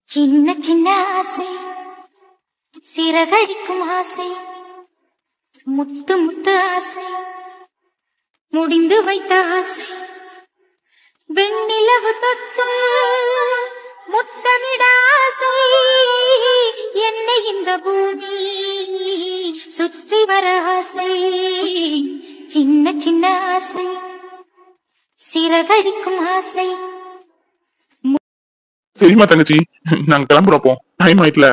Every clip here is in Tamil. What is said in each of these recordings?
சின்ன சின்ன ஆசை, சிறகடிக்கும் ஆசை, முத்து முத்து ஆசை, முடிந்து வைத்த ஆசை, வெண்ணிலவு தொட்டு முத்தமிட ஆசை, என்னை இந்த பூமி சுற்றி வர ஆசை. சின்ன சின்ன ஆசை, சிறகடிக்கும் ஆசை. சரிம்மா தங்கச்சி, நாங்க கிளம்புறப்போ டைம் ஆயிட்டுல.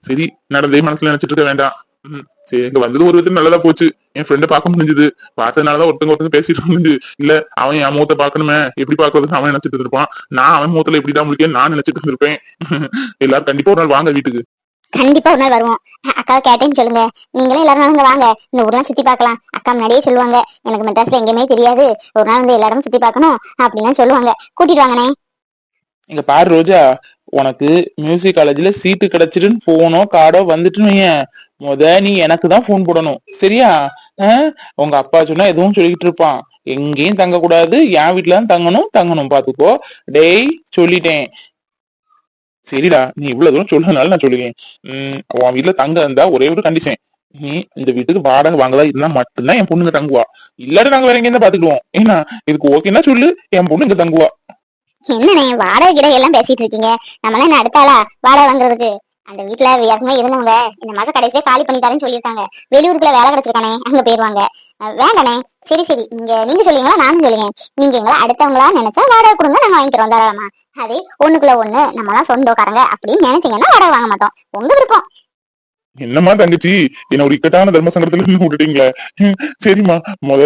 சரி, நடந்தே மனசுல நினைச்சிட்டு இருக்க வேண்டாம். சரி, இங்க வந்தது ஒரு விதத்துல நல்லதா போச்சு. என் ஃப்ரெண்ட பார்க்க முடிஞ்சது. பார்த்ததுனாலதான் ஒருத்தங்க பேசிட்டு முடிஞ்சு. இல்ல, அவன் என் முகத்தை பாக்கணுமே, எப்படி பாக்குறதுன்னு அவன் நினைச்சிட்டு இருப்பான். நான் அவன் முகத்துல எப்படிதான் முடிக்க நான் நினைச்சிட்டு இருந்திருப்பேன். எல்லாரும் கண்டிப்பா ஒரு நாள் வாங்க வீட்டுக்கு. கண்டிப்பா ஒரு நாள் வருவோம். அக்கா கேட்டேன்னு சொல்லுங்க. நீங்களும் எல்லாரும் நாளுங்க வாங்க, இந்த ஊர்லாம் சுத்தி பார்க்கலாம். அக்கா முன்னாடியே சொல்லுவாங்க, எனக்கு மெட்ராஸ்ல எங்கேயுமே தெரியாது, ஒரு நாள் வந்து எல்லாரும் சுத்தி பார்க்கணும் அப்படின்னு சொல்லுவாங்க. கூட்டிட்டு வாங்கண்ணே. இங்க பாரு ரோஜா, உனக்கு மியூசிக் காலேஜ்ல சீட்டு கிடைச்சிட்டுன்னு போனோ கார்டோ வந்துட்டுன்னு வையேன், நீ எனக்கு தான் போன் போடணும், சரியா? உங்க அப்பா சொன்னா எதுவும் சொல்லிக்கிட்டு இருப்பான். எங்கேயும் தங்க கூடாது, என் வீட்டுல தான் தங்கணும் பாத்துக்கோ. டேய், சொல்லிட்டேன். சரிடா, நீ இவ்வளவு தூரம் சொல்றதுனால நான் சொல்லுவேன். உன் வீட்டுல தங்க இருந்தா ஒரே ஒரு கண்டிஷன், நீ இந்த வீட்டுக்கு வாடகை வாங்கதா இருந்தா மட்டும்தான் என் பொண்ணுங்க தங்குவா. இல்லாட்டி நாங்க வேற எங்கேயும் பாத்துக்குவோம். ஏன்னா இதுக்கு ஓகேன்னா சொல்லு, என் பொண்ணு இங்க தங்குவா. என்னண்ணே வாடகை கிடகை எல்லாம் பேசிட்டு இருக்கீங்க? நம்மளாம் என்ன அடுத்தாளா வாடகை வாங்குறதுக்கு? அந்த வீட்டுல ஏற்கனவே இருந்தவங்க இந்த மாசம் கடைசியே காலி பண்ணிட்டாருன்னு சொல்லியிருக்காங்க. வெளியூருக்குள்ள வேலை கிடைச்சிருக்கானே, அங்க போயிருவாங்க. வேண்டானே. சரி சரி, நீங்க சொல்லுங்களா நானும் சொல்லுங்க. நீங்க எங்களை அடுத்தவங்களா நினைச்சா வாடகை கொடுங்க, நாங்க வாங்கிக்கிறோம் தாராளமா. அதே ஒண்ணுக்குள்ள ஒண்ணு நம்மளாம் சொந்தக்காரங்க அப்படின்னு நினைச்சீங்கன்னா வாடகை வாங்க மாட்டோம். உங்க விருப்பம். என்னம்மா தங்கச்சி, என்ன ஒரு இக்கட்டான தர்ம சங்கடத்துல இருந்து விட்டுட்டீங்களே. சரிம்மா,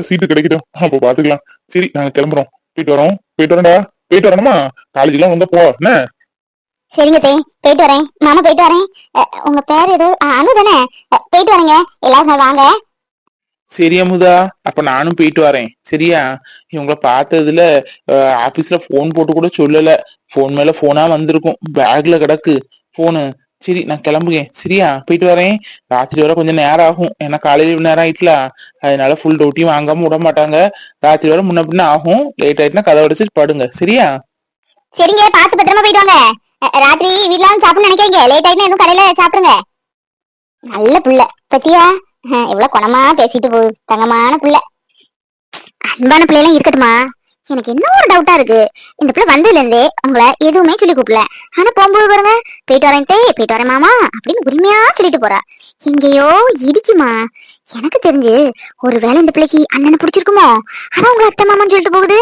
சீட்டு கிடைக்கட்டும், அப்போ பாத்துக்கலாம். சரி, நாங்க கிளம்புறோம். போயிட்டு வரோம்டா. போயிட்டு வரணுமா? காலேஜ் எல்லாம் வந்தா போ. என்ன? சரிங்க தே, போயிட்டு வரேன். மாமா போயிட்டு வரேன். உங்க பேர் எது? அனு தானே? போயிட்டு வரேங்க. எல்லாரும் வாங்க. சரி அமுதா, அப்ப நானும் போயிட்டு வரேன், சரியா? இவங்கள பார்த்ததுல ஆபீஸ்ல போன் போட்டு கூட சொல்லல. போன் மேல போனா வந்திருக்கும், பேக்ல கிடக்கு போனு. சரி, நான் கிளம்புகிறேன், சரியா? போயிட்டு வரேன். ராத்திரி வர கொஞ்சம் நேரம் ஆகும், ஏன்னா காலையில நேரம் ஆயிட்டுல, அதனால ஃபுல் டியூட்டியும் வாங்காம விட மாட்டாங்க. ராத்திரி வர முன்ன பின்ன ஆகும். லேட் ஆயிட்டுனா கதை அடிச்சுட்டு படுங்க, சரியா? சரிங்க, பார்த்து பத்திரமா போயிட்டு வாங்க. ராத்திரி வீட்டுல சாப்பிடணும்னு நினைக்கிறீங்க, லேட் ஆயிட்டுனா எதுவும் கடையில சாப்பிடுங்க. நல்ல புள்ள பத்தியா, எவ்வளவு குணமா பேசிட்டு போகுது. தங்கமான புள்ள, அன்பான பிள்ளைலாம் இருக்கட்டுமா. எனக்கு என்ன ஒரு டவுட்டா இருக்கு, இந்த பிள்ளை வந்ததுல இருந்தே உங்களை எதுவுமே சொல்லி கூப்பிடல. ஆனா போகும்போது பாருங்க, போயிட்டு வரேன் தே, போயிட்டு வரேன் மாமா அப்படின்னு உரிமையா சொல்லிட்டு போறா. எங்கேயோ இடிக்குமா. எனக்கு தெரிஞ்சு ஒருவேளை இந்த பிள்ளைக்கு அண்ணனை பிடிச்சிருக்குமோ, ஆனா உங்க அத்தை மாமான்னு சொல்லிட்டு போகுது.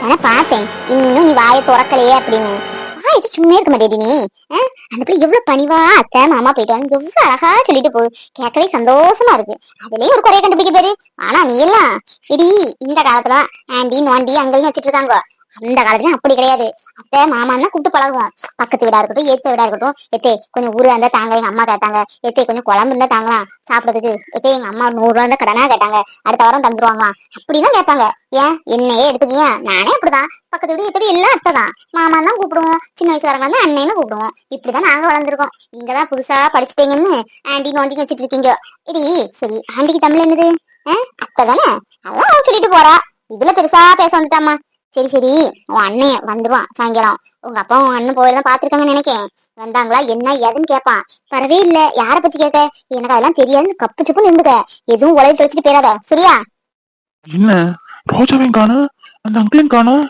ஆனா பார்த்தேன், இன்னும் நீ வாயை துறக்கலையே அப்படின்னு. வாயை சும்மா இருக்க மாட்டேடி நீ. அந்த பிள்ளை எவ்வளவு பணிவா அத்தை மாமா போயிட்டு வந்து எவ்வளவு அழகா சொல்லிட்டு போகுது. கேட்கவே சந்தோஷமா இருக்கு. அதுலயே ஒரு குறைய கண்டுபிடிக்க பேரு. ஆனா நீ எல்லாம் இடி இந்த காலத்துல ஆண்டி நோண்டி அங்கல்னு வச்சிட்டு இருக்காங்க. அந்த காலத்துல அப்படி கிடையாது. அத்தை மாமான்னா கூப்பிட்டு பழகுவோம். பக்கத்து வீடா இருக்கட்டும், ஏத்த வீடா இருக்கட்டும். எத்தே கொஞ்சம் ஊரா இருந்தா தாங்க, எங்க அம்மா கேட்டாங்க. எத்தே கொஞ்சம் குழம்பு இருந்தா தாங்கலாம் சாப்பிடுறதுக்கு. எத்தே எங்க அம்மா 100 ரூபா இருந்தா கடனா கேட்டாங்க, அடுத்த வாரம் தந்துருவாங்களாம் அப்படிதான் கேட்பாங்க. ஏன் என்னையே எடுத்துக்கியா, நானே அப்படிதான். பக்கத்து வீடு எத்தடி எல்லாம் அத்தை தான். மாமா தான் கூப்பிடுவோம். சின்ன வயசுக்காரங்க வந்து அண்ணன்னு கூப்பிடுவோம். இப்படிதான் நாங்க வளர்ந்துருக்கோம். நீங்கதான் புதுசா படிச்சுட்டீங்கன்னு ஆண்டி நோண்டின்னு வச்சிட்டு இருக்கீங்க. இடி சரி, ஆண்டிக்கு தமிழ் என்னது? அத்தை தானே, அதான் சொல்லிட்டு போறா. இதுல பெருசா பேச வந்துட்டாமா. சரி சரி, உன் அண்ணன் வந்துருவான் சாயங்காலம். உங்க அப்பா உன் அண்ணன் போயெல்லாம் பாத்துருக்காங்கன்னு நினைக்கேன். வந்தாங்களா என்ன ஏதுன்னு கேட்பான். வரவே இல்ல, யார பத்தி கேட்க, எனக்கு அதெல்லாம் தெரியாதுன்னு கப்பு சுப்புன்னு இருந்துக்க. எதுவும் உலகை தொலைச்சிட்டு போயிடாத, சரியா? என்ன ரோஜாவையும் காணும், அந்த அங்கிளையும் காணும்.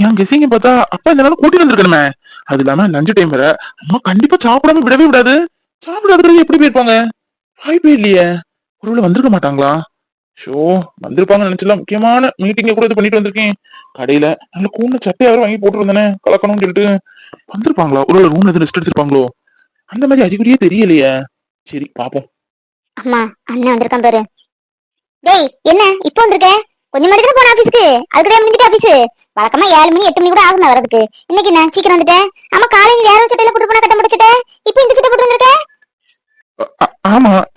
என் கெசிங்க பார்த்தா அப்பா இந்த நாள் கூட்டிட்டு வந்திருக்கணுமே. அது இல்லாம லஞ்சு டைம் வேற, அம்மா கண்டிப்பா சாப்பிடாம விடவே விடாது. சாப்பிடாத எப்படி போயிருப்பாங்க? வாய்ப்பே இல்லையே. ஒருவேளை வந்திருக்க மாட்டாங்களா? ஷோ, வந்திருப்பாங்கன்னு நினைச்சல. முக்கியமான மீட்டிங்க கூட இது பண்ணிட்டு வந்திருக்கேன். கடையில நல்ல கூண்ட சட்டையாவது வாங்கி போட்டு வந்தேனே கலக்கணும்னு சொல்லிட்டு. வந்திருப்பாங்களா? ஒருவேளை ரூம் எதுவும் ரெஸ்ட் எடுத்திருப்பாங்களோ? அந்த மாதிரி அறிகுறியே தெரியலையே. சரி பாப்போம். அம்மா அண்ணன் வந்திருக்கான் பாரு. டேய் என்ன இப்ப வந்திருக்க? கொஞ்சம் மணி போன ஆபீஸ்க்கு. அதுக்கு முடிஞ்சிட்டு ஆபீஸ் வழக்கமா 7 மணி 8 மணி கூட ஆகும் வரதுக்கு. இன்னைக்கு என்ன சீக்கிரம் வந்துட்டேன்? ஆமா, காலையில வேற சட்டையில போட்டு போனா கட்ட முடிச்சிட்ட, இப்ப இந்த சட்டை போட்டு வந்திருக்க?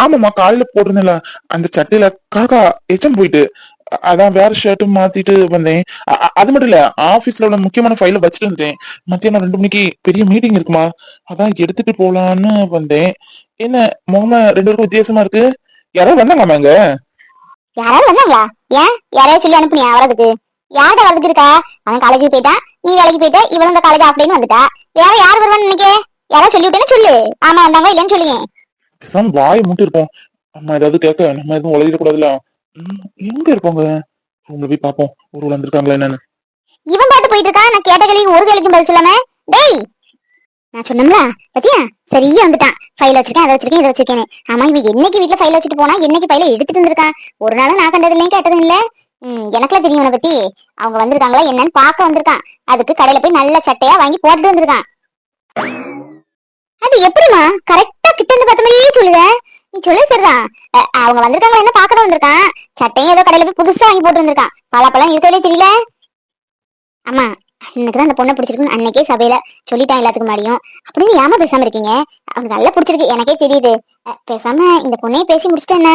ஆமாமா, காலையில போட்டிருந்தேன்ல அந்த சட்டையில காக்கா எச்சம் போயிட்டு, அதான் வேற ஷர்ட் மாத்திட்டு வந்தேன். அது மட்டும் இல்ல, ஆபீஸ்ல உள்ள முக்கியமான ஃபைல வச்சுட்டு வந்துட்டேன். மத்தியானம் 2 மணிக்கு பெரிய மீட்டிங் இருக்குமா, அதான் எடுத்துட்டு போலான்னு வந்தேன். என்ன முகமா 2 பேருக்கும் வித்தியாசமா இருக்கு? யாராவது வந்தாங்களாமா இங்க? யாராவது வந்தாங்களா? ஏன் யாரையா சொல்லி அனுப்புனியா வரதுக்கு? யார்கிட்ட வரதுக்கு இருக்கா? அவன் காலேஜுக்கு போயிட்டான், நீ வேலைக்கு போயிட்ட, இவளும் இந்த காலேஜ் அப்படின்னு வந்துட்டா. வேற யார் வருவான்னு நினைக்க? யாரோ சொல்லி விட்டேன்னு சொல்லு. ஆமா வந்தாங்க இல்லன்னு சொல்லுங்க. பேசாம வாய் மூட்டு இருப்போம். அம்மா ஏதாவது கேட்க நம்ம எதுவும் உளறிட கூடாதுல. எங்க இருப்பாங்க? ரூம்ல போய் பாப்போம் ஒரு வந்திருக்காங்களா என்னன்னு. இவன் பாட்டு போயிட்டு இருக்கா. நான் கேட்ட கேள்விக்கு ஒரு கேள்விக்கும் பதில் சொல்லாம. டேய் நான் சொன்னோம்ல பத்தியா சரியா வந்துட்டான். ஃபைல் வச்சிருக்கேன், அதை வச்சிருக்கேன், இதை வச்சிருக்கேன். ஆமா இவன் என்னைக்கு வீட்டுல ஃபைல் வச்சுட்டு போனா, என்னைக்கு ஃபைல எடுத்துட்டு வந்திருக்கான்? ஒரு நாளும் நான் கண்டது இல்லையும் கேட்டதும் இல்ல. எனக்குலாம் தெரியும் இவனை பத்தி. அவங்க வந்திருக்காங்களா என்னன்னு பார்க்க வந்திருக்கான். அதுக்கு கடையில போய் நல்ல சட்டையா வாங்கி போட்டுட்டு வந்திருக்கான். அது எப்படிமா கரெக்டா கிட்ட இருந்து பார்த்த மாதிரியே சொல்லுத? நீ சொல்லு சரிதான். அவங்க வந்திருக்காங்களா என்ன பார்க்க தான் வந்திருக்கான். சட்டையும் ஏதோ கடையில போய் புதுசா வாங்கி போட்டு வந்திருக்கான். பலாப்பழம் இருக்கிறதே தெரியல. ஆமா எனக்குதான் அந்த பொண்ணை பிடிச்சிருக்குன்னு அன்னைக்கே சபையில சொல்லிட்டான் எல்லாத்துக்கு முன்னாடியும். அப்படின்னு ஏமா பேசாம இருக்கீங்க? அவனுக்கு நல்லா பிடிச்சிருக்கு எனக்கே தெரியுது. பேசாம இந்த பொண்ணையே பேசி முடிச்சிட்டேன் என்ன?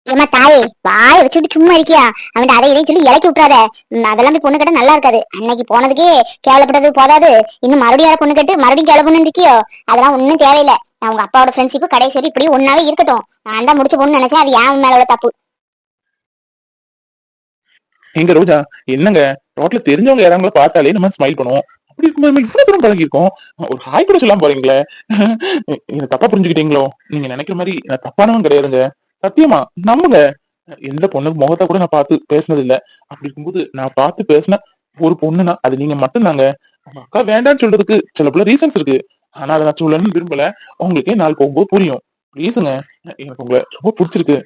ஏமா தாயே வாய வச்சுட்டு சும்மா இருக்கியா? அவன் அதை இதையும் சொல்லி இறக்கி விட்டுறாத. அதெல்லாம் போய் பொண்ணு கேட்ட நல்லா இருக்காது. அன்னைக்கு போனதுக்கே கேவலப்பட்டது போதாது, இன்னும் மறுபடியும் பொண்ணு கேட்டு மறுபடியும் கேவல பொண்ணு இருக்கியோ? அதெல்லாம் ஒன்னும் தேவையில்லை. நான் உங்க அப்பாவோட ஃப்ரெண்ட்ஷிப் கடைசி வரை இப்படி ஒன்னாவே இருக்கட்டும். நான் தான் முடிச்சு பொண்ணு நினைச்சேன். அது ஏன் மேலோட தப்பு. எங்க ரோஜா என்னங்க ரோட்ல தெரிஞ்சவங்க யாராங்கள பார்த்தாலே நம்ம ஸ்மைல் பண்ணுவோம். அப்படி இருக்கும்போது நம்ம இவ்வளவு தூரம் பழகிருக்கோம். ஒரு ஹாய் கூட சொல்லாம போறீங்களே. என்ன தப்பா புரிஞ்சுக்கிட்டீங்களோ? நீங்க நினைக்கிற மாதிரி நான் தப்பானவன் கிடையாதுங்க. சத்தியமா நம்புங்க. எந்த பொண்ணுக்கு முகத்தை கூட நான் பார்த்து பேசினது இல்ல. அப்படி இருக்கும்போது நான் பார்த்து பேசின ஒரு பொண்ணுனா அது நீங்க மட்டும்தாங்க. உங்க அக்கா வேண்டாம்னு சொல்றதுக்கு சில பல ரீசன்ஸ் இருக்கு. ஆனா அதை நான் சொல்லணும்னு விரும்பல. உங்களுக்கே நாள் போகும்போது புரியும். ப்ளீஸுங்க, எனக்கு உங்களை ரொம்ப பிடிச்சிருக்கு.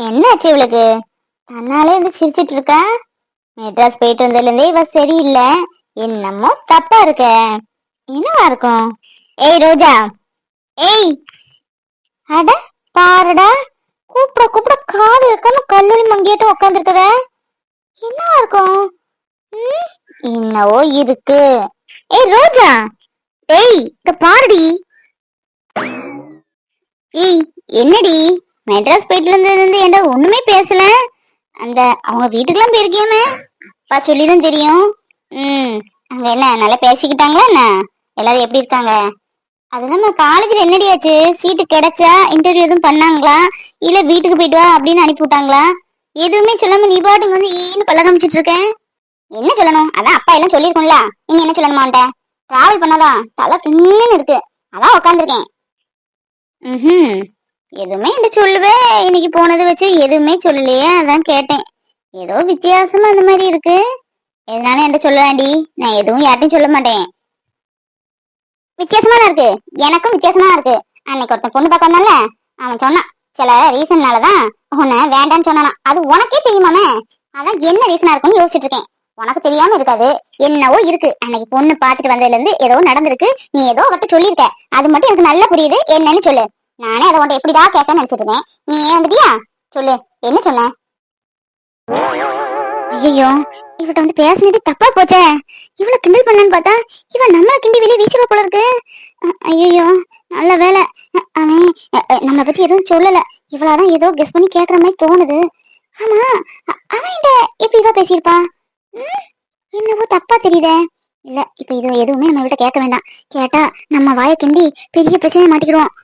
என்னாச்சு இவளுக்கு? தன்னாலே வந்து சிரிச்சிட்டு இருக்கா. மெட்ராஸ் போயிட்டு வந்ததுல இருந்தே இவ சரியில்லை. என்னமோ தப்பா இருக்க. என்னவா இருக்கும்? ஏய் ரோஜா, ஏய் அட பாருடா, கூப்பிட கூப்பிட காது வைக்காம கல்லூரி மங்கிட்டு உட்காந்துருக்குத. என்னவா இருக்கும்? என்னவோ இருக்கு. ஏய் ரோஜா, ஏய் இங்க பாருடி. ஏய் என்னடி மெட்ராஸ் போயிட்டு இருந்து ஏன்டா ஒண்ணுமே பேசல? அந்த அவங்க வீட்டுக்கெல்லாம் போயிருக்கியாமே? அப்பா சொல்லிதான் தெரியும். அங்க என்ன நல்லா பேசிக்கிட்டாங்களா என்ன? எல்லாரும் எப்படி இருக்காங்க? அது நம்ம காலேஜ்ல என்னடியாச்சு? சீட்டு கிடைச்சா இன்டர்வியூ எதுவும் பண்ணாங்களா? இல்ல வீட்டுக்கு போயிட்டு வா அப்படின்னு அனுப்பி விட்டாங்களா? எதுவுமே சொல்லாம நீ பாட்டுக்கு வந்து ஈன்னு பல்ல காமிச்சிட்டு இருக்கேன். என்ன சொல்லணும்? அதான் அப்பா எல்லாம் சொல்லியிருக்கோம்ல. நீங்க என்ன சொல்லணுமான்ட்ட? டிராவல் பண்ணாதான் தலை பின்னு இருக்கு. அதான் உட்காந்துருக்கேன். எதுவுமே என்ன சொல்லுவேன். இன்னைக்கு போனது வச்சு எதுவுமே சொல்லலையே, அதான் கேட்டேன். ஏதோ வித்தியாசமா அந்த மாதிரி இருக்கு. எதனால என்ன சொல்ல வேண்டி? நான் எதுவும் யார்ட்டையும் சொல்ல மாட்டேன். வித்தியாசமா தான் இருக்கு. எனக்கும் வித்தியாசமா இருக்கு. அன்னைக்கு ஒருத்தன் பொண்ணு பார்க்க வந்தான்ல, அவன் சொன்னான் சில ரீசன்னாலதான் உன்னை வேண்டான்னு சொன்னானா. அது உனக்கே தெரியுமாமே. அதான் என்ன ரீசனா இருக்குன்னு யோசிச்சுட்டு இருக்கேன். உனக்கு தெரியாம இருக்காது. என்னவோ இருக்கு. அன்னைக்கு பொண்ணு பாத்துட்டு வந்ததுல இருந்து ஏதோ நடந்திருக்கு. நீ ஏதோ அவட்ட சொல்லியிருக்க. அது மட்டும் எனக்கு நல்லா புரியுது. என்னன்னு சொல்லு. நானே அதை உன்ட்ட எப்படிடா கேட்கன்னு நினைச்சிட்டு இருக்கேன். நீ ஏன் வந்துட்டியா? சொல்லு என்ன சொன்ன? ஐயோ இவட்ட வந்து பேசினது தப்பா போச்சே. இவ்வளவு கிண்டல் பண்ணலான்னு பார்த்தா இவன் நம்மள கிண்டி வெளியே வீசுவ போல இருக்கு. ஐயோ நல்ல வேலை அவன் நம்மளை பத்தி எதுவும் சொல்லல. இவ்வளவுதான் ஏதோ கெஸ் பண்ணி கேக்குற மாதிரி தோணுது. ஆமா அவன் எப்படிதான் பேசியிருப்பா? என்னவோ தப்பா தெரியுதே. இல்ல இப்ப இது எதுவுமே நம்ம விட்ட கேட்க வேண்டாம். கேட்டா நம்ம வாயை கிண்டி பெரிய பிரச்சனையை மாட்டிக்கிடுவோம்.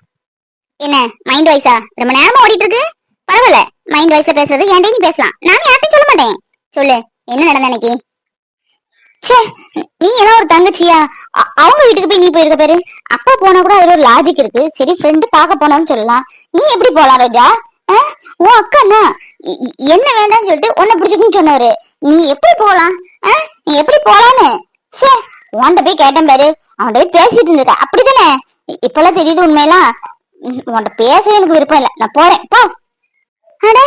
என்ன மைண்ட் வாய்ஸா ரொம்ப நேரமா ஓடிட்டு இருக்கு? பரவாயில்ல, மைண்ட் வாய்ஸா பேசுறது என்கிட்ட நீ பேசலாம். நானும் யார்ட்டையும் சொல்ல மாட்டேன். சொல்லு என்ன நடந்த இன்னைக்கு? சே நீ எல்லாம் ஒரு தங்கச்சியா? அவங்க வீட்டுக்கு போய் நீ போயிருக்க பேரு. அப்பா போனா கூட அதுல ஒரு லாஜிக் இருக்கு. சரி ஃப்ரெண்டு பார்க்க போனான்னு சொல்லலாம். நீ எப்படி போலாம் ரோஜா? உன் அக்கா என்ன வேண்டாம்னு சொல்லிட்டு உன்னை பிடிச்சிட்டுன்னு சொன்னவரு. நீ எப்படி போலாம்? நீ எப்படி போலான்னு சே உன்கிட்ட போய் கேட்டேன் பாரு. அவன்கிட்ட போய் பேசிட்டு இருந்திருக்க அப்படித்தானே? இப்பெல்லாம் தெரியுது உண்மையெல்லாம். உன்கிட்ட பேசவே எனக்கு விருப்பம் இல்லை. நான் போறேன் போ. அட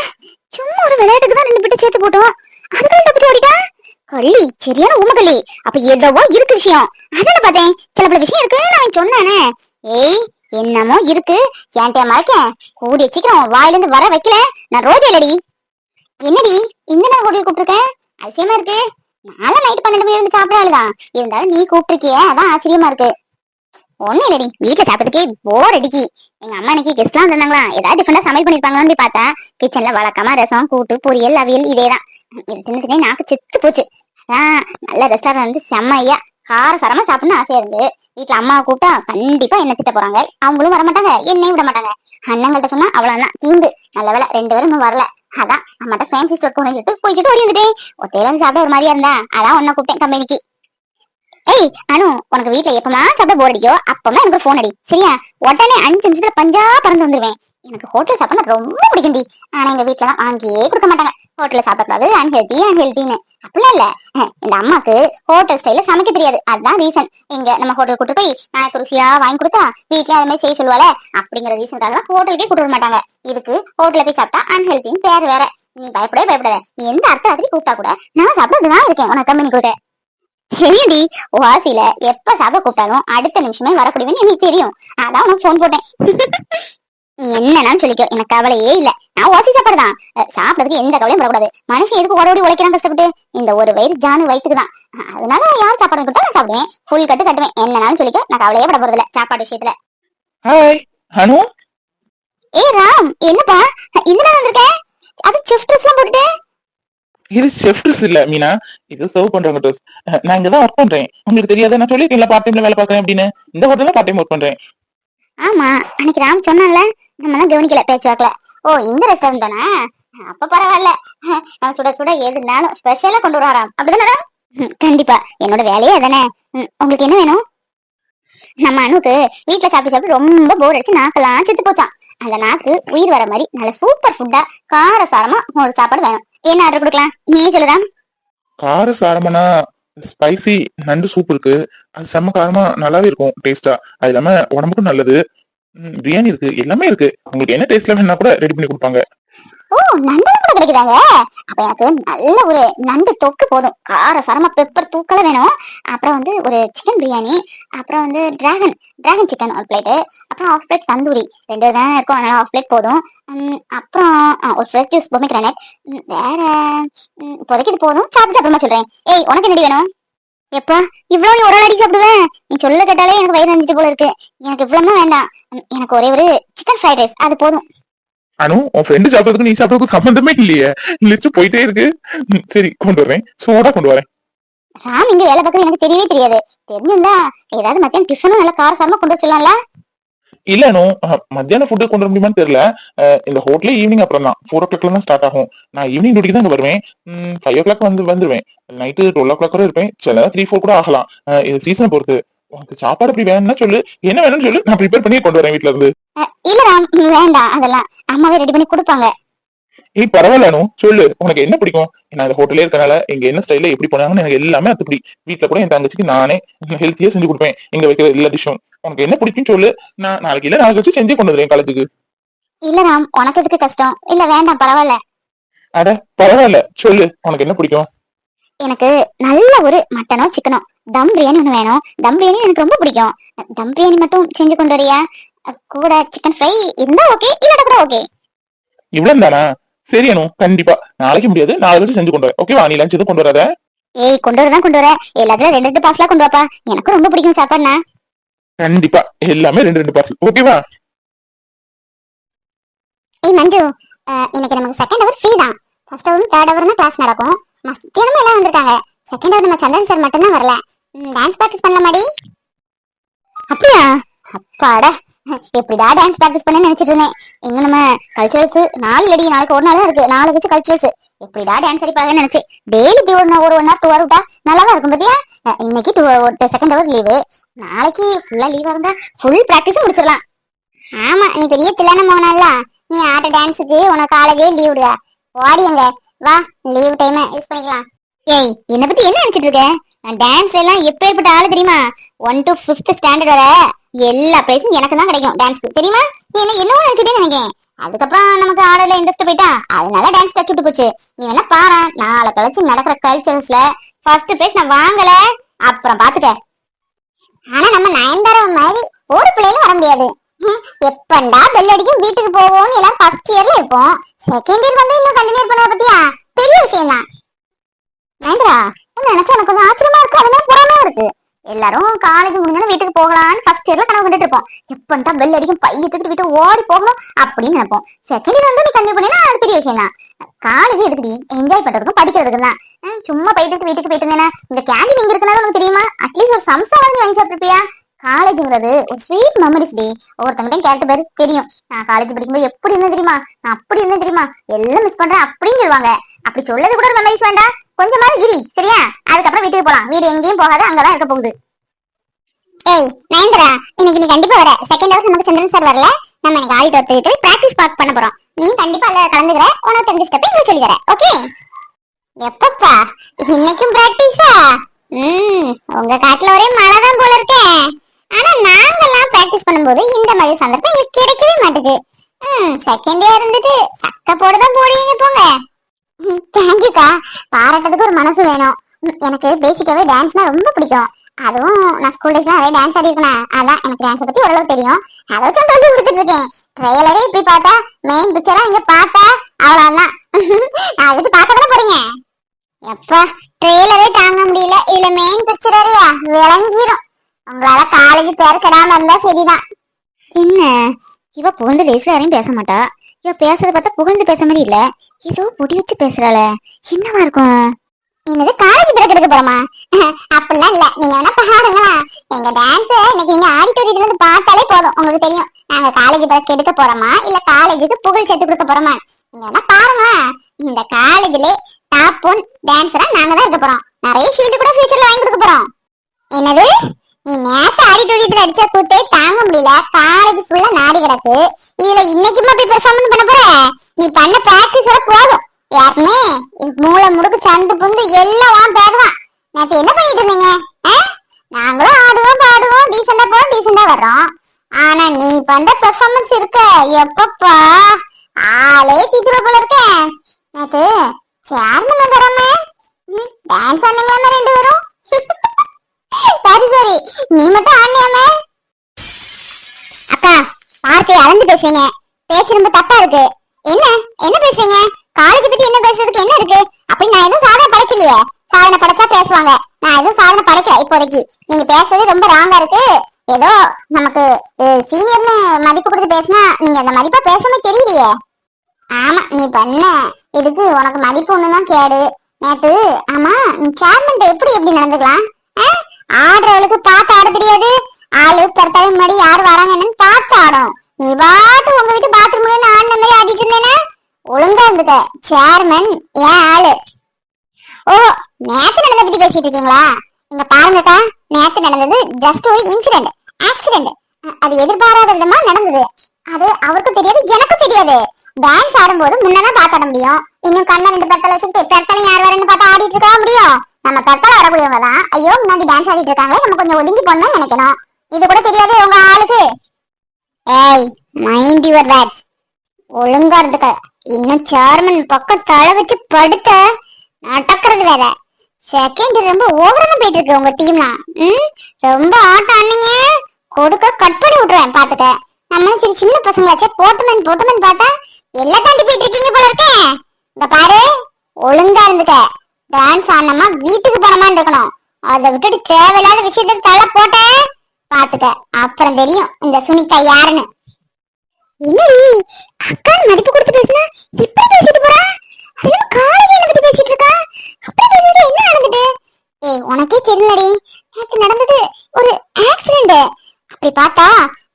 சும்மா ஒரு விளையாட்டுக்கு தான் 2 பேட்டு சேர்த்து போட்டோம். அதுக்குள்ள தப்பிச்சு ஓடிட்டா கள்ளி. சரியான உண்மை கள்ளி. அப்ப ஏதோ இருக்கு விஷயம். அதான பார்த்தேன். சில பல விஷயம் இருக்கு நான் சொன்னானே. ஏய் என்னமோ இருக்கு. என்கிட்ட மறைக்க கூடிய சீக்கிரம் வாயில இருந்து வர வைக்கல. நான் ரோஜா இல்லடி. என்னடி இந்த நான் கூட்டிட்டு கூப்பிட்டுருக்கேன்? அதிசயமா இருக்கு. நானும் நைட்டு 12 மணி இருந்து சாப்பிடாளுதான். இருந்தாலும் நீ கூப்பிட்டுருக்கிய அதான் ஆச்சரியமா இருக்கு. ஒண்ணு இல்லடி வீட்டுல சாப்பிட்டதுக்கே போர் அடிக்கி. எங்க அம்மா இன்னைக்கு கெஸ்ட் எல்லாம் வந்தாங்களா, ஏதாவது டிஃபரெண்டா சமையல் பண்ணிருப்பாங்களான்னு போய் பார்த்தா கிச்சன்ல வழக்கமா ரசம் கூட்டு பொரியல் அவியல் இதேதான். இது தின்னு தின்னே நாக்கு செத்து போச்சு. நல்ல ரெஸ்டாரண்ட் வந்து செம்மையா காரசாரமா சாப்பிடணும்னு ஆசையா இருக்கு. வீட்டுல அம்மாவை கூப்பிட்டா கண்டிப்பா என்ன திட்ட போறாங்க. அவங்களும் வர மாட்டாங்க, என்னையும் விட மாட்டாங்க. அண்ணங்கள்ட்ட சொன்னா அவ்வளவுதான் தீந்து. நல்ல வேலை 2 பேரும் இன்னும் வரல. அதான் அம்மாட்ட ஃபேன்சி ஸ்டோர் போகணும்னு போய்கிட்டு ஓடி வந்துட்டேன். ஒத்தையில சாப்பிட ஒரு மாதிரியா இருந்தா அதான் உன்னை கூப்பிட்டேன் கம்பெனிக்கு. ஏய் அனு, உனக்கு வீட்டுல எப்பமா சாப்பிட போர் அடிக்கோ அப்பமா எனக்கு போன் அடி சரியா? உடனே 5 நிமிஷத்துல பஞ்சா பறந்து வந்துருவேன். எனக்கு ஹோட்டல் சாப்பிட ரொம்ப பிடிக்கும்டி. ஆனா எங்க வீட்டுல வாங்கியே கொடுக்க மாட்டாங்க. ஹோட்டல்ல சாப்பிடக்கூடாது, அன்ஹெல்தின்னு. அப்படிலாம் இல்ல, இந்த அம்மாக்கு ஹோட்டல் ஸ்டைல சமைக்க தெரியாது, அதுதான் ரீசன். இங்க நம்ம ஹோட்டல் கூட்டு போய் நான் ருசியா வாங்கி கொடுத்தா வீட்டுல அது மாதிரி செய்ய சொல்லுவாள, அப்படிங்கிற ரீசனுக்காக ஹோட்டலுக்கே கூட்டு வர மாட்டாங்க. இதுக்கு ஹோட்டல்ல போய் சாப்பிட்டா அன்ஹெல்தின்னு பேர் வேற. நீ பயப்படாத. நீ எந்த அர்த்த ராத்திரி கூப்பிட்டா கூட நான் சாப்பிடறதுதான் இருக்கேன் உனக்கு கம்பெனி கொடுக்க. சரிடி, வாசியில எப்ப சாப்பிட கூப்பிட்டாலும் அடுத்த நிமிஷமே வரக்கூடியவன்னு எனக்கு தெரியும். அதான் உனக்கு போன் போட்டேன். நீ என்னன்னு சொல்லிக்கோ, எனக்கு கவலையே இல்ல. நான் வாசி சாப்பாடுதான் சாப்பிடறதுக்கு எந்த கவலையும் படக்கூடாது. மனுஷன் எதுக்கு ஓடி உழைக்கிறான் கஷ்டப்பட்டு? இந்த ஒரு வயிறு ஜானு வயிற்றுக்கு தான். அதனால யார் சாப்பாடு கொடுத்தா நான் சாப்பிடுவேன், ஃபுல் கட்டு கட்டுவேன். என்னன்னு சொல்லிக்கோ, நான் கவலையே பட போறது இல்ல சாப்பாடு விஷயத்துல. ஹாய் அனு. ஏ ராம், என்னப்பா இந்த வந்திருக்கேன்? அது செஃப் ட்ரெஸ் எல்லாம் போட்டுட்டு. இது செஃப் ட்ரெஸ் இல்ல மீனா, இது சர்வ் பண்றவங்க ட்ரெஸ். நான் இங்கதான் ஒர்க் பண்றேன், உங்களுக்கு தெரியாது? நான் சொல்லிருக்கேன்ல பார்ட் டைம்ல வேலை பார்க்கறேன் அப்படின்னு. இந்த ஹோட்டல்ல பார்ட் டைம் ஒர்க் பண்றேன். ஆமா, அன்னைக்கு ராம் சொன்னான்ல, நம்ம எல்லாம் கவனிக்கல, பேச்சு வாக்கல. ஓ, இந்த ரெஸ்டாரண்ட் தானே? அப்ப பரவாயில்ல. நான் சுட சுட எதுனாலும் ஸ்பெஷலா கொண்டு வராராம், அப்படிதானே? கண்டிப்பா, என்னோட வேலையே அதானே. உங்களுக்கு என்ன வேணும்? நம்ம அனுக்கு வீட்டுல சாப்பிட்டு ரொம்ப போர் அடிச்சு நாக்கெல்லாம் செத்து போச்சான். அந்த நாக்கு உயிர் வர மாதிரி நல்ல சூப்பர் ஃபுட்டா காரசாரமா ஒரு சாப்பாடு வேணும். என்ன ஆர்டர் கொடுக்கலாம் நீ சொல்லுதான். காரசாரமான ஸ்பைசி நண்டு சூப் இருக்கு, அது செம்ம காரமா நல்லாவே இருக்கும் டேஸ்டா. அது இல்லாம உடம்புக்கும் நல்லது. பிரியாணி இருக்கு, எல்லாமே இருக்கு. உங்களுக்கு என்ன டேஸ்ட்ல வேணா கூட ரெடி பண்ணி கொடுப்பாங்க. ஓ, நண்டு கூட கிடைக்குதாங்க? அப்ப எனக்கு நல்ல ஒரு நண்டு தொக்கு போதும். காரசாரமா பெப்பர் தூக்கல வேணும். அப்புறம் வந்து ஒரு சிக்கன் பிரியாணி, அப்புறம் வந்து டிராகன் சிக்கன் ஒரு பிளேட், அப்புறம் ஹாஃப் பிளேட் தந்தூரி. 2 தான் இருக்கும், அதனால ஹாஃப் பிளேட் போதும். அப்புறம் ஒரு ஃப்ரெஷ் ஜூஸ் பொமிக்ரானட். வேற இப்போதைக்கு இது போதும், சாப்பிட்டு அப்புறமா சொல்றேன். ஏய், உனக்கு என்னடி வேணும்? எப்பா, இவ்வளவு நீ ஒரு அடி சாப்பிடுவேன்? நீ சொல்ல கேட்டாலே எனக்கு வயிறு நஞ்சிட்டு போல இருக்கு. எனக்கு இவ்வளவு வேண்டாம். எனக்கு ஒரே ஒரு சிக்கன் ஃப்ரைட் ரைஸ் அது போதும். அனு, உன் ஃப்ரெண்டு சாப்பிட்றதுக்கு நீ சாப்பிட்றதுக்கு சம்பந்தமே இல்லையே. லிஸ்ட் போயிட்டே இருக்கு. சரி, கொண்டு வரேன், சோடா கொண்டு வரேன். ராம் இங்க வேலை பார்க்கறது எனக்கு தெரியவே தெரியாது. தெரிஞ்சிருந்தா ஏதாவது மத்தியானம் டிஃபனும் நல்லா காரசாரமா கொண்டு சொல்லலாம்ல. இல்ல அனு, மத்தியானம் ஃபுட்டு கொண்டு வர முடியுமான்னு தெரியல. இந்த ஹோட்டலே ஈவினிங் அப்புறம் தான் 4 o'clock தான் ஸ்டார்ட் ஆகும். நான் ஈவினிங் டியூட்டிக்கு தான் அங்க வருவேன். 5 o'clock வந்துருவேன். நைட்டு 12 o'clock கூட இருப்பேன். சில நேரம் 3-4 கூட ஆகலாம். இது சீசனை பொறுத்து. உனக்கு சாப்பாடு அப்படி வேணும்னா சொல்லு, என்ன வேணும்னு சொல்லு, நான் ப்ரிப்பேர் பண்ணி கொண்டு வரேன் வீட்டுல இருந்து. இல்ல ராம், வேண்டாம், அதெல்லாம் அம்மாவே ரெடி பண்ணி கொடுப்பாங்க. ஏய் பரவாயில்ல அனு, சொல்லு உனக்கு என்ன பிடிக்கும். நான் இந்த ஹோட்டலே இருக்கனால இங்க என்ன ஸ்டைல எப்படி போனாங்கன்னு எனக்கு எல்லாமே அத்துப்படி. வீட்டுல கூட என் தங்கச்சிக்கு நானே ஹெல்த்தியா செஞ்சு கொடுப்பேன். இங்க வைக்கிற எல்லா டிஷ்ஷும் உனக்கு என்ன பிடிக்கும்னு சொல்லு, நான் நாளைக்கு வச்சு செஞ்சு கொண்டு வந்துடுறேன் காலேஜுக்கு. இல்ல ராம், உனக்கு எதுக்கு கஷ்டம்? இல்ல வேண்டாம், பரவாயில்ல. அட பரவாயில்ல, சொல்லு உனக்கு என்ன பிடிக்கும். எனக்கு நல்ல ஒரு மட்டனோ சிக்கனோ தம் பிரியாணி ஒண்ணு வேணும். தம் பிரியாணி எனக்கு ரொம்ப பிடிக்கும். தம் பிரியாணி மட்டும் செஞ்சு கொண்டு வரியா? கூட சிக்கன் ஃப்ரை இருந்தா ஓகே, இல்லாட்ட கூட ஓகே. இவ்வளவு தானா? சரி அனு, கண்டிப்பா நாளைக்கு முடியாது, நாளை வச்சு செஞ்சு கொண்டு வரேன். ஓகேவா? நீ லஞ்ச் எதுவும் கொண்டு வராத. ஏய், கொண்டு வர எல்லாத்துல 2 பார்சலா கொண்டு வாப்பா. எனக்கு ரொம்ப பிடிக்கும் சாப்பாடுனா. கண்டிப்பா எல்லாமே 2 பார்சல். ஓகேவா? ஏய் மஞ்சு, இன்னைக்கு நமக்கு செகண்ட் ஹவர் ஃப்ரீ தான். ஃபர்ஸ்ட் ஹவரும் தேர்ட் ஹவரும் தான் கிளாஸ் நடக்கும். மத்தியானமும் எல்லாம் வந்திருக்காங்க. செகண்ட் ஹவர் நம்ம சந்தன் சார் மட்டும் தான் வரல. டான்ஸ் பிராக்டிஸ் பண்ணலாமாடி? அப்படியா? அப்பாடா, எப்படிடா டான்ஸ் பிராக்டிஸ் பண்ண நினைச்சிட்டு இருந்தேன். இன்னும் நம்ம கல்ச்சரல்ஸ் 4 இல்லடி, நாளைக்கு ஒரு நாள் தான் இருக்கு. 4 வச்சு கல்ச்சரல்ஸ் எப்படிடா டான்ஸ் அடிப்பாங்கன்னு நினைச்சு டெய்லி இப்படி ஒரு 1 hour 2 hour விட்டா நல்லாதான் இருக்கும் பாத்தியா? இன்னைக்கு செகண்ட் ஹவர் லீவு, நாளைக்கு ஃபுல்லா லீவா இருந்தா ஃபுல் பிராக்டிஸும் முடிச்சிடலாம். ஆமா, நீ பெரிய தில்லான மோனல்ல, நீ ஆட்ட டான்ஸுக்கு உனக்கு காலேஜே லீவ் விடுதா? வாடியங்க வா, லீவ் டைம் யூஸ் பண்ணிக்கலாம். ஏய், என்ன பத்தி என்ன நினைச்சிட்டு இருக்க? டான்ஸ் எல்லாம் எப்பேற்பட்ட ஆளு தெரியுமா? 1 to 5th ஸ்டாண்டர்ட் வர எல்லா பிரைஸும் எனக்கு தான் கிடைக்கும் டான்ஸ்க்கு, தெரியுமா? நீ என்னவோ நினைச்சிட்டே நினைக்கேன். அதுக்கப்புறம் நமக்கு ஆடல இன்ட்ரெஸ்ட் போயிட்டா, அதனால டான்ஸ் டச் விட்டு போச்சு. நீ வேணா பாரு, நாளை கழிச்சு நடக்கிற கல்ச்சரல்ஸ்ல ஃபர்ஸ்ட் பிரைஸ் நான் வாங்கல, அப்புறம் பாத்துக்க. ஆனா நம்ம நயன்தாரா மாதிரி ஒரு பிள்ளையிலும் வர முடியாது. எப்பண்டா பெல் அடிக்கும் வீட்டுக்கு போவோம்னு எல்லாரும் ஃபர்ஸ்ட் இயர்ல இருப்போம். செகண்ட் இயர் வந்து இன்னும் கண்டினியூ பண்ண பத்தியா? பெரிய விஷயம் தான். நயன்தாரா, நினைச்சா எனக்கு கொஞ்சம் ஆச்சரியமா இருக்கு, அதனால பொறாமையா இருக்கு. எல்லாரும் காலேஜ் முடிஞ்சோன்னு வீட்டுக்கு போகலான்னு ஃபர்ஸ்ட் இயர்ல கனவு கண்டுட்டு இருப்போம். எப்பண்டா பெல் அடிக்கும் பைய தூக்கிட்டு வீட்டு ஓடி போகணும் அப்படின்னு நினைப்போம். செகண்ட் இயர் வந்து நீ கண்டினியூ பண்ணினா அது பெரிய விஷயம் தான். காலேஜ் எதுக்குடி? என்ஜாய் பண்றதுக்கும் படிக்கிறதுக்கும் தான். சும்மா போயிட்டு வீட்டுக்கு போயிட்டு இருந்தேனா இந்த கேண்டீன் இங்க இருக்கனால உனக்கு தெரியுமா? அட்லீஸ்ட் ஒரு சம்சா வாங்கி சாப்பிட்டுருப்பியா? காலேஜ்ங்கிறது ஒரு ஸ்வீட் மெமரிஸ் டி. ஒவ்வொருத்தங்கிட்டையும் கேட்டு பாரு தெரியும். நான் காலேஜ் படிக்கும்போது எப்படி இருந்தேன் தெரியுமா, நான் அப்படி இருந்தேன் தெரியுமா, எல்லாம் மிஸ் பண்றேன் அப்படின்னு சொல்லுவாங்க. அப்படி சொல்லது கூட ஒரு மெமரிஸ் வேண்டாம், கொஞ்சமாவது இரி சரியா? அதுக்கப்புறம் வீட்டுக்கு போலாம். வீடு எங்கேயும் போகாத, அங்கதான் இருக்க போகுது. ஏய் நயன்தரா, இன்னைக்கு நீ கண்டிப்பா வர. செகண்ட் ஹவர் நமக்கு சந்திரன் சார் வரல, நம்ம இன்னைக்கு ஆடிட்டோரியத்துல போய் பிராக்டிஸ் பார்க் பண்ண போறோம். நீ கண்டிப்பா அதுல கலந்துக்கிற, உனக்கு தெரிஞ்ச ஸ்டெப் இங்க சொல்லி தரேன். ஓகே? எப்பப்பா இன்னைக்கும் பிராக்டிஸா? உங்க காட்டுல ஒரே மழை தான் போல இருக்கே. ஆனா நாங்கெல்லாம் பிராக்டிஸ் பண்ணும்போது இந்த மாதிரி சந்தர்ப்பம் எங்களுக்கு கிடைக்கவே மாட்டுது. செகண்ட் இயர் இருந்துட்டு சக்க போடுதான் போடுவீங்க போங்க. தேங்க்யூக்கா, பாராட்டதுக்கு ஒரு மனசு வேணும். எனக்கு பேசிக்காவே டான்ஸ்னா ரொம்ப பிடிக்கும். அதுவும் நான் ஸ்கூல் டேஸ்ல நிறைய டான்ஸ் ஆடி இருக்கேன். அதான் எனக்கு டான்ஸை பத்தி ஓரளவு தெரியும். அதை வச்சு சொல்லி கொடுத்துட்டு இருக்கேன். ட்ரெய்லரே இப்படி பார்த்தா, மெயின் பிக்சரா இங்க பார்த்தா அவ்வளவுதான். அதை வச்சு பார்க்க தானே போறீங்க. எப்பா ட்ரெய்லரே தாங்க முடியல, இதுல மெயின் பிக்சரையா விளங்கிரும். உங்களால காலேஜ் பேர் கெடாம இருந்தா சரிதான். என்ன இவ புகழ்ந்து லேஸ்ல யாரையும் பேச மாட்டா. இவ பேசுறத பார்த்தா புகழ்ந்து பேச மாதிரி இல்ல, ஏதோ பொடி வச்சு பேசுறாள. என்னவா இருக்கும்? என்னது காலேஜ் பேர் கெடுக்க போறோமா? அப்படிலாம் இல்ல, நீங்க வேணா பாருங்களா. எங்க டான்ஸ் இன்னைக்கு நீங்க ஆடிட்டோரியத்துல இருந்து பார்த்தாலே போதும், உங்களுக்கு தெரியும் நாங்க காலேஜ் பேர் கெடுக்க போறோமா இல்ல காலேஜுக்கு புகழ் சேர்த்து கொடுக்க போறோமா. நீங்க வேணா பாருங்க. இந்த காலேஜ்ல டாப் 1 டான்ஸரா நாங்க தான் இருக்க போறோம். நிறைய ஷீல்டு கூட ஃபியூச்சர்ல வாங்கி கொடுக்க போறோம். என்னது நீ நேத்து ஆடிட்டோரியத்துல அடிச்ச கூத்தே தாங்க முடியல, காலேஜ் ஃபுல்லா நாடி கிடக்கு, இதுல இன்னைக்குமா போய் பெர்ஃபார்மன்ஸ் பண்ண போற? நீ பண்ண பிராக்டிஸோட போதும். யாருமே மூளை முடுக்கு சந்து புந்து எல்லாம் பேருதான். நேத்து என்ன பண்ணிட்டு இருந்தீங்க? நாங்களும் ஆடுவோம் பாடுவோம், டீசெண்டா போறோம் டீசெண்டா வர்றோம். ஆனா நீ பண்ற பெர்ஃபார்மன்ஸ் இருக்க எப்பப்பா ஆளே தீத்துற போல இருக்க. நேத்து சேர்மன் வந்துடாம டான்ஸ் ஆனீங்களாம ரெண்டு பேரும். சரி சரி, நீ மட்டும் ஆனியாம. அக்கா வார்த்தையை அளந்து பேசுறீங்க, பேச்சு ரொம்ப தப்பா இருக்கு. என்ன என்ன பேசுறீங்க? காலேஜ் பத்தி என்ன பேசுறதுக்கு என்ன இருக்கு? அப்படி நான் எதுவும் சாதனை படைக்கலையே. சாதனை படைச்சா பேசுவாங்க, நான் எதுவும் சாதனை படைக்கல இப்போதைக்கு. நீங்க பேசுறது ரொம்ப ராங்கா இருக்கு. ஏதோ நமக்கு சீனியர்னு மதிப்பு கொடுத்து பேசினா நீங்க அந்த மதிப்பா பேசாம தெரியலையே. ஆமா நீ பண்ண இதுக்கு உனக்கு மதிப்பு ஒண்ணுதான் கேடு. நேத்து ஆமா நீ சேர்மன் எப்படி நடந்துக்கலாம்? ஆடுறவளுக்கு பார்த்து ஆட தெரியாது. ஆளு பெருத்தாலே முன்னாடி யாரு வராங்க என்னன்னு பார்த்து ஆடும். நீ பாட்டு உங்க வீட்டு பாத்ரூம்ல ஆடின மாதிரி ஆடிட்டு இருந்தேன்னா ஒழுங்கா இருந்துக்க. சேர்மன் ஏன் ஆளு. ஓ நேத்து நடந்தத பத்தி பேசிட்டு இருக்கீங்களா? இங்க பாருங்கக்கா, நேத்து நடந்தது ஜஸ்ட் ஒரு இன்சிடென்ட், ஆக்சிடென்ட். அது எதிர்பாராத விதமா நடந்தது. அது அவருக்கும் தெரியாது எனக்கும் தெரியாது. டான்ஸ் ஆடும்போது முன்னதான் பார்த்து ஆட முடியும். இன்னும் கண்ணை 2 பெத்தலை வச்சுக்கிட்டு பெத்தலை யார் வரேன்னு பார்த்து ஆடிட்டு இருக்கா முடியும்? நம்ம பெத்தலை வரக்கூடியவங்க தான். ஐயோ முன்னாடி டான்ஸ் ஆடிட்டு இருக்காங்களே, நம்ம கொஞ்சம் ஒதுங்கி போடணும்னு நினைக்கணும். இது கூட தெரியாது உங்க ஆளுக்கு. ஏய் மைண்ட் யுவர் வேர்ட்ஸ், ஒழுங்கா இருந்துக்க. இன்னும் சேர்மன் பக்கம் தலை வச்சு படுத்த நடக்கிறது வேற. செகண்ட் ரொம்ப ஓவரா போயிட்டு இருக்கு உங்க டீம்லாம். ரொம்ப ஆட்டம் ஆனீங்க, கொடுக்க கட் பண்ணி விட்டுறேன் பாத்துக்க. நம்மளும் சரி சின்ன பசங்களாச்சே போட்டுமன் பார்த்தா எல்லாம் தாண்டி போயிட்டு இருக்கீங்க போல இருக்கே. இந்த பாரு ஒழுங்கா இருந்துக்க. டான்ஸ் ஆனமா வீட்டுக்கு போனமான்னு இருக்கணும். அதை விட்டுட்டு தேவையில்லாத விஷயத்த தலை போட்ட பாத்துக்க, அப்புறம் தெரியும் இந்த சுனிதா யாருன்னு. என்னடி அக்கா மதிப்பு கொடுத்து பேசினா இப்படி பேசிட்டு போறா? அதுவும் காலேஜ் என்ன பத்தி பேசிட்டு இருக்கா? அப்படி பேசிட்டு என்ன நடந்துட்டு? ஏய் உனக்கே தெரியலடி, நேத்து நடந்தது ஒரு ஆக்சிடென்ட். அப்படி பார்த்தா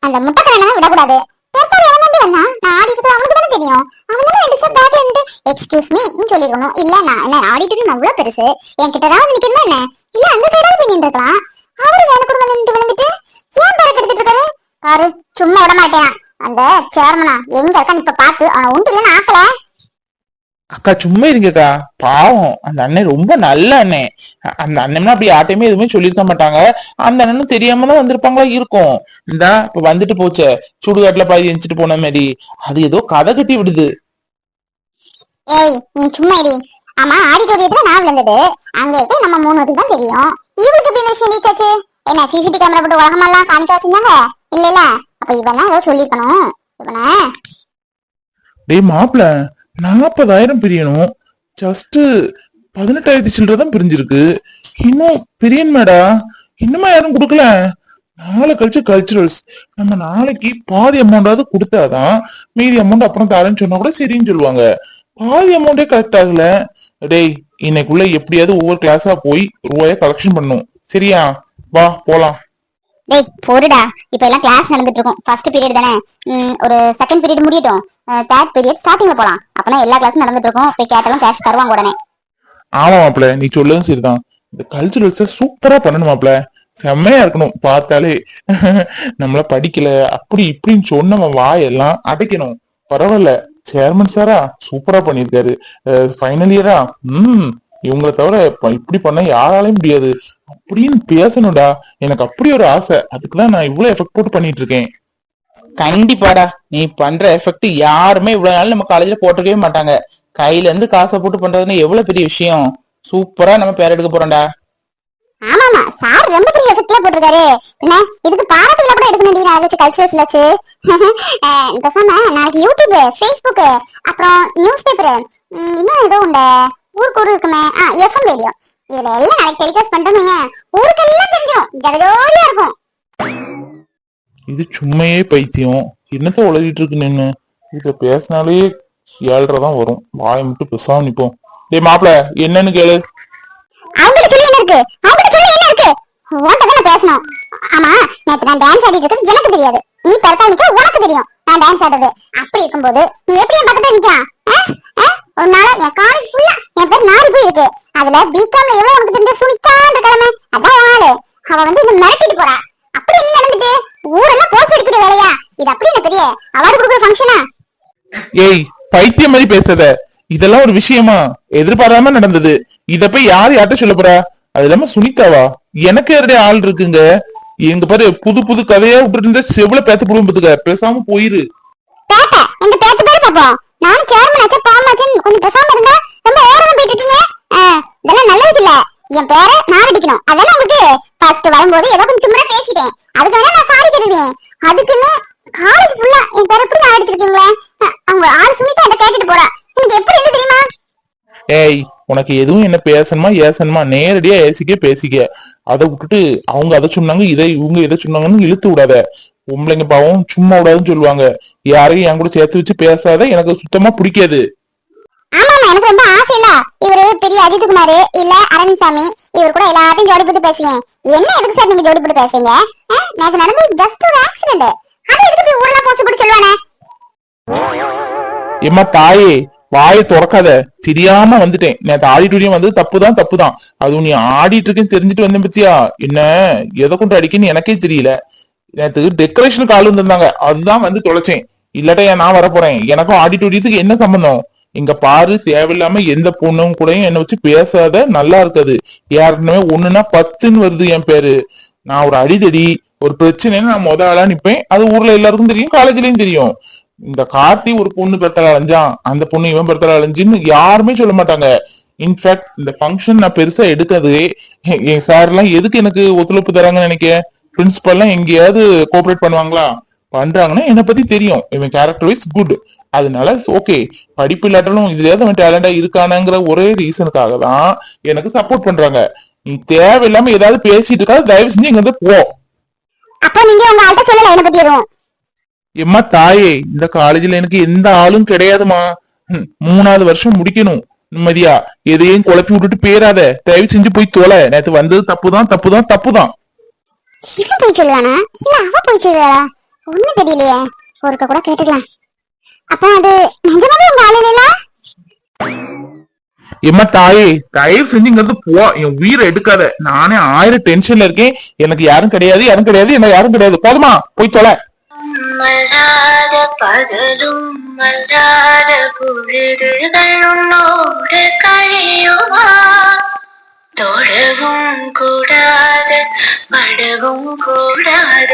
அந்த முட்டைக்கரனை விடக்கூடாது. பேர்த்தாடி அவன் தாண்டி வந்தான். நான் ஆடிட்டு இருக்கேன், அவனுக்கு தானே தெரியும். அவன் தானே ரெண்டு ஸ்டெப் பேக் இருந்து எக்ஸ்கியூஸ் மீ சொல்லிருக்கணும். இல்ல நான் என்ன ஆடிட்டு அவ்வளவு பெருசு என்கிட்ட தான் வந்து நிக்கணுமா என்ன? இல்ல அந்த சைடாவது போய் நின்று இருக்கலாம். அவரு வேலை கூட வந்து விழுந்துட்டு ஏன் பேரை கெடுத்துட்டு இருக்காரு பாரு. சும்மா விட மாட்டேன். அந்த சேர்மனா எங்க இருக்கான்னு இப்ப பாத்து அவனை உண்டு இல்லைன்னு ஆக்கல. அக்கா சும்மா இருங்கக்கா, பாவம் அந்த அண்ணன் ரொம்ப நல்ல அண்ணன். அந்த அண்ணன் அப்படி யார்ட்டையுமே எதுவுமே சொல்லியிருக்க மாட்டாங்க. அந்த அண்ணனும் தெரியாம தான் வந்திருப்பாங்களா இருக்கும். இந்தா இப்ப வந்துட்டு போச்சே சுடுகாட்டுல பாதி எரிச்சிட்டு போன மாதிரி, அது ஏதோ கதை கட்டி விடுது. ஏய் நீ சும்மா இரு. ஆமா ஆடிட்டோரியத்துல நான் விழுந்தது அங்க இருக்க நம்ம 3 பேருக்கு தான் தெரியும். இவளுக்கு எப்படி இந்த விஷயம் நீச்சாச்சு? என்ன சிசிடி கேமரா போட்டு உலகமெல்லாம் காணிக்க வச்சிருந்தாங்க இல்ல? அப்ப இவனா ஏதோ சொல்லிருக்கணும். இவனா டேய் மாப்பிள்ள 40,000 பிரியணும், ஜஸ்ட் 18,000 சில்லறதான் பிரிஞ்சிருக்கு. இன்னும் பிரியன்மேடா, இன்னுமா யாரும் கொடுக்கல. நாளை கழிச்சு கல்ச்சுரல்ஸ், நம்ம நாளைக்கு பாதி அமௌண்டாவது கொடுத்தாதான் மீதி அமௌண்ட் அப்புறம் தரேன்னு சொன்னா கூட சரின்னு சொல்லுவாங்க. பாதி அமௌண்டே கரெக்ட் ஆகல. டேய், இன்னைக்குள்ள எப்படியாவது ஒவ்வொரு கிளாஸா போய் ரூபாய கலெக்ஷன் பண்ணும். சரியா? வா போலாம். டேய் போடுடா, இப்ப எல்லாம் கிளாஸ் நடந்துட்டு இருக்கும். ஃபர்ஸ்ட் பீரியட் தானே, ஒரு செகண்ட் பீரியட் முடியட்டும், தேர்ட் பீரியட் ஸ்டார்டிங்ல போலாம். அப்பதான் எல்லா கிளாஸும் நடந்துட்டு இருக்கும். போய் கேட்டாலும் கேஷ் தருவாங்க உடனே. ஆமா மாப்பிள, நீ சொல்லதும் சரிதான். இந்த கல்ச்சுரல்ஸ சூப்பரா பண்ணணும் மாப்பிள. செம்மையா இருக்கணும் பார்த்தாலே. நம்மள படிக்கல அப்படி இப்படின்னு சொன்னவன் வாயெல்லாம் அடைக்கணும். பரவாயில்ல, சேர்மன் சாரா சூப்பரா பண்ணிருக்காரு. ஃபைனல் இயரா இவங்களை தவிர இப்படி பண்ண யாராலையும் முடியாது அப்படின்னு பேசணும்டா. எனக்கு அப்படி ஒரு ஆசை. அதுக்குதான் நான் இவ்வளவு எஃபெக்ட் போட்டு பண்ணிட்டு இருக்கேன். கண்டிப்பாடா, நீ பண்ற எஃபெக்ட் யாருமே இவ்வளவு நாள் நம்ம காலேஜ்ல போட்டுக்கவே மாட்டாங்க. கையில இருந்து காசை போட்டு பண்றதுன்னு எவ்வளவு பெரிய விஷயம். சூப்பரா நம்ம பேர் எடுக்க போறோம்டா. ஆமாமா, சார் ரொம்ப பெரிய எஃபெக்ட்ல போட்டிருக்காரு. என்ன இதுக்கு பாராட்டு விழா கூட எடுக்கணும்டி. நான் வச்சு கல்ச்சரல்ஸ்ல வச்சு பேசாம நாளைக்கு யூடியூப், ஃபேஸ்புக், அப்புறம் நியூஸ் பேப்பர், இன்னும் ஏதோ உண்ட ஊருக்கு ஊரு இருக்குமே, எஃப்எம் ரேடியோ, இதுல எல்லாம் நாளைக்கு டெலிகாஸ்ட் பண்றோம். ஊருக்கெல்லாம் தெரிஞ்சிடும், ஜகஜோதியா இருக்கும். இது சும்மையே பைத்தியம். என்னத்த உளறிட்டு இருக்கு நின்னு. இத பேசினாலே 7:30 தான் வரும். வாயை மட்டும் பேசாம நிப்போம். டேய் மாப்பிள, என்னன்னு கேளு. அவங்கிட்ட சொல்லி என்ன இருக்கு, அவங்கிட்ட சொல்லி என்ன இருக்கு, உன்கிட்ட தான் பேசணும். ஆமா, நேத்து நான் டான்ஸ் ஆடிட்டு இருக்கிறது எனக்கு தெரியாது. நீ பரத்தா நிக்க உனக்கு தெரியும் நான் டான்ஸ் ஆடுறது. அப்படி இருக்கும்போது நீ எப்படி என் பக்கத்துல நிக்கலாம்? ஒரு நாள் என் காலேஜ் ஃபுல்லா என் பேர் நாலு போய் இருக்கு. அதுல பிகாம்ல எவ்வளவு உனக்கு தெரிஞ்ச சுனிதான்ற கிழமை, அதான் ஆளு. அவ வந்து இந்த மிரட்டிட்டு போறா. அப்படி என்ன நடந்துட்டு ஊரெல்லாம் போஸ்ட் அடிக்கிற வேலையா இது? அப்படி என்ன பெரிய அவார்டு கொடுக்குற ஃபங்க்ஷனா? ஏய், பைத்தியம் மாதிரி பேசாத. இதெல்லாம் ஒரு விஷயமா? எதிர்பாராம நடந்தது. இத போய் யார்கிட்ட சொல்ல போறா? அது இல்லாம சுனிதாவா? எனக்கு யாருடைய ஆள் இருக்குங்க. எங்க பாரு, புது புது கதையா விட்டு இருந்த செவ்வளவு பேத்து புடும்பத்துக்க. பேசாம போயிரு. பேட்ட எங்க பேத்து பேரு பாப்போம். நானும் சேர்மன் ஆச்சு பாமாச்சுன்னு கொஞ்சம் பேசாம இருந்தா ரொம்ப ஓரமா போயிட்டு இருக்கீங்க. இதெல்லாம் நல்லது இல்ல. என் பேரை நான் அடிக்கணும், அதானே உங்களுக்கு. ஃபர்ஸ்ட் வரும்போது ஏதோ கொஞ்சம் திமிரா பேசிட்டேன், அதுக்காக நான் சாரி கேட்டேன். அதுக்குன்னு காலேஜ் ஃபுல்லா என் பேரை எப்படி நான் அடிச்சிருக்கீங்களே? அவங்க ஆள் சுனிதா என்கிட்ட கேட்டுட்டு போறா. எனக்கு எப்படி இருந்து தெரியுமா? ஏய், உனக்கு எதுவும் என்ன பேசணுமா ஏசணுமா நேரடியா ஏசிக்க பேசிக்க. அதை விட்டுட்டு அவங்க அதை சொன்னாங்க, இவங்க எதை சொன்னாங்கன்னு இழுத்து விடாத. பொம்பளைங்க பாவம் சும்மா விடாதுன்னு சொல்லுவாங்க. யாரையும் என் கூட சேர்த்து வச்சு பேசாத, எனக்கு சுத்தமா பிடிக்காது. ஆமா, எனக்கு ரொம்ப ஆசை இல்ல. இவரு பெரிய அஜித் குமார் இல்ல அரவிந்த்சாமி, இவர் கூட எல்லாத்தையும் ஜோடி போட்டு பேசுங்க. என்ன எதுக்கு சார் நீங்க ஜோடி போட்டு பேசுறீங்க? நேத்து நடந்தது ஜஸ்ட் ஒரு ஆக்சிடென்ட். அது எதுக்கு போய் ஊர்ல போச்சு போட்டு சொல்லுவானே? எம்மா தாயே, வாயை திறக்காத. தெரியாம வந்துட்டேன். நேற்று ஆடிட்டோரியம் வந்து தப்புதான் தப்புதான். அதுவும் நீ ஆடிட்டு இருக்குன்னு தெரிஞ்சுட்டு வந்தேன் பத்தியா? என்ன எதை கொண்டு அடிக்கன்னு எனக்கே தெரியல. நேற்று டெக்கரேஷனுக்கு ஆள் வந்திருந்தாங்க, அதுதான் வந்து தொலைச்சேன். இல்லாட்டா நான் வரப்போறேன். எனக்கும் ஆடிட்டோரியத்துக்கு என்ன சம்பந்தம்? இங்க பாரு, தேவையில்லாம எந்த பொண்ணும் கூடயும் என்ன வச்சு பேசாத, நல்லா இருக்காது. யாருக்குமே ஒண்ணுன்னா 10ன்னு வருது என் பேரு. நான் ஒரு அடிதடி ஒரு பிரச்சனைன்னு நான் ஆளா நிப்பேன். அது ஊர்ல எல்லாருக்கும் தெரியும், காலேஜ்லயும் தெரியும். இந்த கார்த்தி ஒரு பொண்ணு பெருத்தல அலைஞ்சான், அந்த பொண்ணு இவன் பெருத்தல அலைஞ்சுன்னு யாருமே சொல்ல மாட்டாங்க. இன்ஃபேக்ட் இந்த ஃபங்க்ஷன் நான் பெருசா எடுக்காது. என் சார் எல்லாம் எதுக்கு எனக்கு ஒத்துழைப்பு தராங்கன்னு நினைக்க? பிரின்சிபல் எல்லாம் எங்கேயாவது கோஆபரேட் பண்ணுவாங்களா? பண்றாங்கன்னா என்னை பத்தி தெரியும், இவன் கேரக்டர் வைஸ் குட். அதனால ஓகே, படிப்பு இல்லாட்டாலும் இதுலயாவது அவன் டேலண்டா இருக்கானுங்கிற ஒரே ரீசனுக்காக தான் எனக்கு சப்போர்ட் பண்றாங்க. நீ தேவையில்லாம ஏதாவது பேசிட்டு இருக்காது, தயவு செஞ்சு இங்க வந்து போ. அப்ப நீங்க உங்க ஆள்கிட்ட சொல்லல என்ன பத்தி எதுவும்? எம்மா தாயே, இந்த காலேஜ்ல எனக்கு எந்த ஆளும் கிடையாதுமா. 3வது வருஷம் முடிக்கணும் நிம்மதியா. எதையும் குழப்பி விட்டுட்டு பேராத. தயவு செஞ்சு போய் தொலை. நேத்து வந்தது தப்புதான் தப்புதான் தப்புதான். இவன் போய் சொல்லுவானா இல்ல அவ போய் சொல்லுவாளா? ஒண்ணும் தெரியலையே. ஒருக்க கூட கேட்டுக்கலாம். அப்ப அது நிஜமாவே உங்க ஆளு இல்ல? எம்மா தாயே, தயவு செஞ்சு இங்க இருந்து போ. என் உயிரை எடுக்காத. நானே 1000 டென்ஷன்ல இருக்கேன். எனக்கு யாரும் கிடையாது, யாரும் கிடையாது, என்ன யாரும் கிடையாது. போதுமா? போய் தொலை. மல்லாத பகலும் மல்லாத பொழுதுகள் உன்னோடு கழியுமா? தொடவும் கூடாத படவும் கூடாத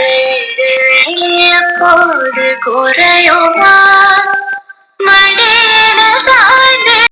எப்போது குறையுமா? மழை